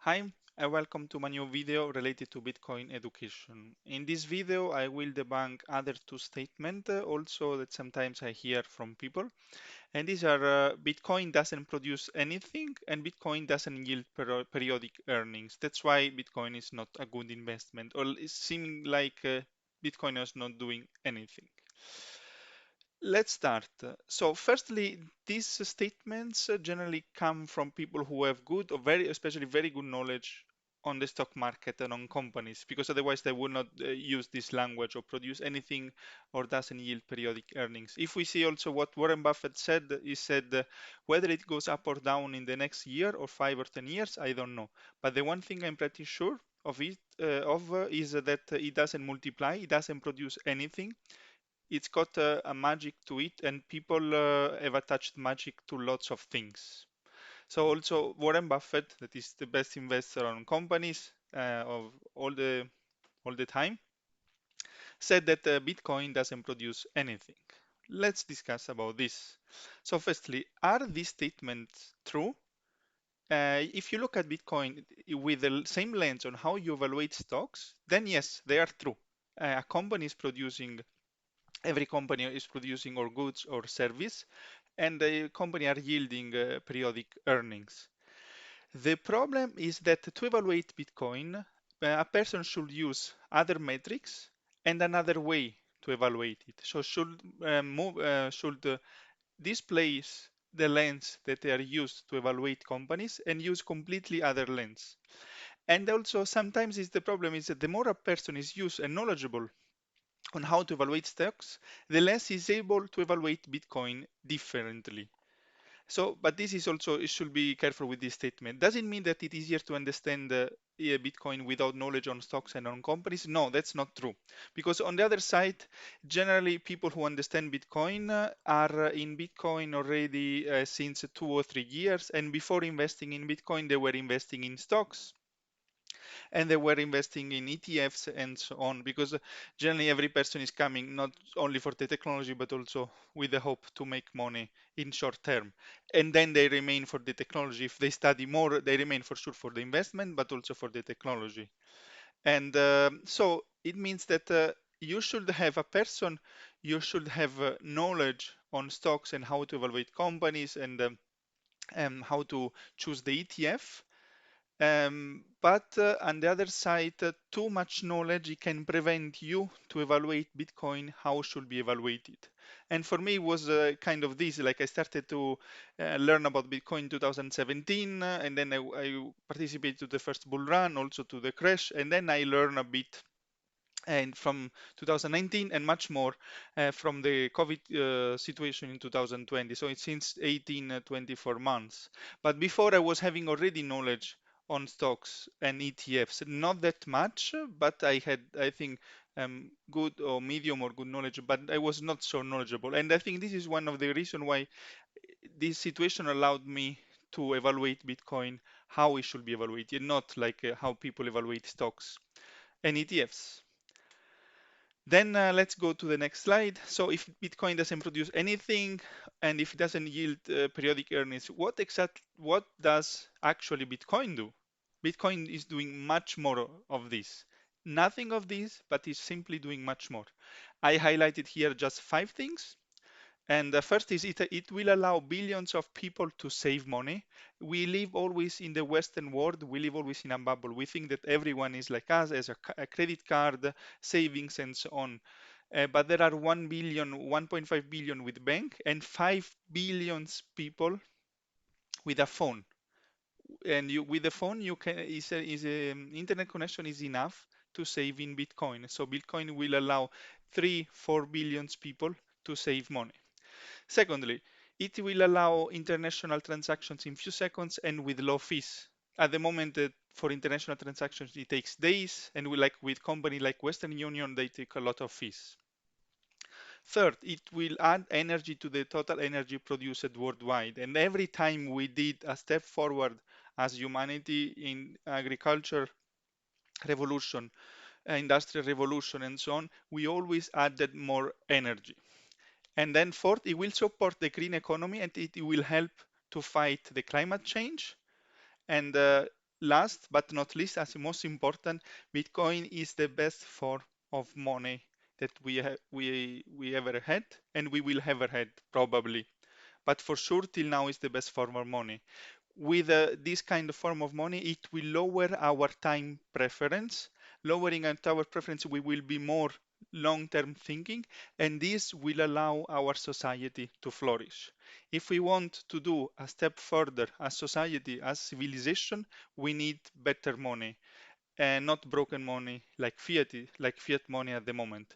Hi, and welcome to my new video related to Bitcoin education. In this video, I will debunk other two statements also that sometimes I hear from people. And these are Bitcoin doesn't produce anything and Bitcoin doesn't yield periodic earnings. That's why Bitcoin is not a good investment, or it's seeming like Bitcoin is not doing anything. Let's start. So, firstly, these statements generally come from people who have good or especially very good knowledge on the stock market and on companies, because otherwise they would not use this language or produce anything or doesn't yield periodic earnings. If we see also what Warren Buffett said, he said whether it goes up or down in the next year or 5 or 10 years, I don't know. But the one thing I'm pretty sure of is that it doesn't multiply, it doesn't produce anything. It's got a magic to it, and people have attached magic to lots of things. So also Warren Buffett, that is the best investor on companies of all the time, said that Bitcoin doesn't produce anything. Let's discuss about this. So firstly, are these statements true? If you look at Bitcoin with the same lens on how you evaluate stocks, then yes, they are true. A company is producing Every company is producing or goods or service, and the company are yielding periodic earnings. The problem is that to evaluate Bitcoin, a person should use other metrics and another way to evaluate it. So should displace the lens that they are used to evaluate companies and use completely other lens. And also sometimes is the problem is that the more a person is used and knowledgeable on how to evaluate stocks, the less is able to evaluate Bitcoin differently. So, but this is also, you should be careful with this statement. Does it mean that it is easier to understand Bitcoin without knowledge on stocks and on companies? No, that's not true. Because on the other side, generally people who understand Bitcoin are in Bitcoin already since 2 or 3 years. And before investing in Bitcoin, they were investing in stocks and they were investing in ETFs and so on, because generally every person is coming not only for the technology but also with the hope to make money in short term. And then they remain for the technology. If they study more, they remain for sure for the investment, but also for the technology. And so it means that you should have a person, you should have knowledge on stocks and how to evaluate companies and how to choose the ETF, but on the other side, too much knowledge it can prevent you to evaluate Bitcoin how should be evaluated. And for me, it was kind of this. Like I started to learn about Bitcoin in 2017, and then I participated to the first bull run, also to the crash, and then I learned a bit and from 2019 and much more from the COVID situation in 2020. So it's since 18, 24 months. But before I was having already knowledge on stocks and ETFs, not that much, but I had, I think, good or medium or good knowledge, but I was not so knowledgeable. And I think this is one of the reasons why this situation allowed me to evaluate Bitcoin how it should be evaluated, not like how people evaluate stocks and ETFs. Then let's go to the next slide. So if Bitcoin doesn't produce anything and if it doesn't yield periodic earnings, what does actually Bitcoin do? Bitcoin is doing much more of this. Nothing of this, but is simply doing much more. I highlighted here just 5 things. And the first is it will allow billions of people to save money. We live always in the Western world. We live always in a bubble. We think that everyone is like us, has a credit card, savings, and so on. But there are 1 billion, 1.5 billion with bank, and 5 billions people with a phone. And with the phone, you can internet connection is enough to save in Bitcoin. So Bitcoin will allow 3, 4 billions people to save money. Secondly, it will allow international transactions in few seconds and with low fees. At the moment, for international transactions, it takes days, and like with company like Western Union, they take a lot of fees. Third, it will add energy to the total energy produced worldwide. And every time we did a step forward as humanity in agriculture revolution, industrial revolution, and so on, we always added more energy. And then fourth, it will support the green economy and it will help to fight the climate change. And last but not least, as most important, Bitcoin is the best form of money that we ever had, and we will ever had probably. But for sure, till now, is the best form of money. With this kind of form of money, it will lower our time preference. Lowering our time preference, we will be more long-term thinking, and this will allow our society to flourish. If we want to do a step further as society, as civilization, we need better money and not broken money like fiat money at the moment.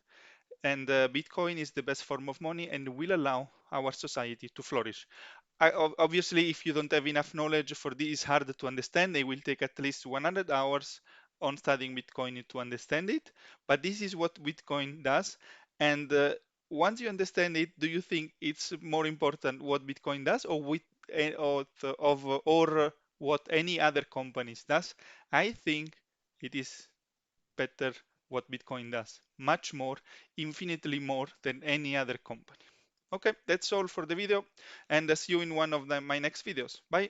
And Bitcoin is the best form of money and will allow our society to flourish. Obviously, if you don't have enough knowledge for this, it's hard to understand. It will take at least 100 hours on studying Bitcoin to understand it. But this is what Bitcoin does. And once you understand it, do you think it's more important what Bitcoin does, or what any other companies does? I think it is better what Bitcoin does, much more, infinitely more than any other company. Okay, that's all for the video, and see you in one of my next videos. Bye.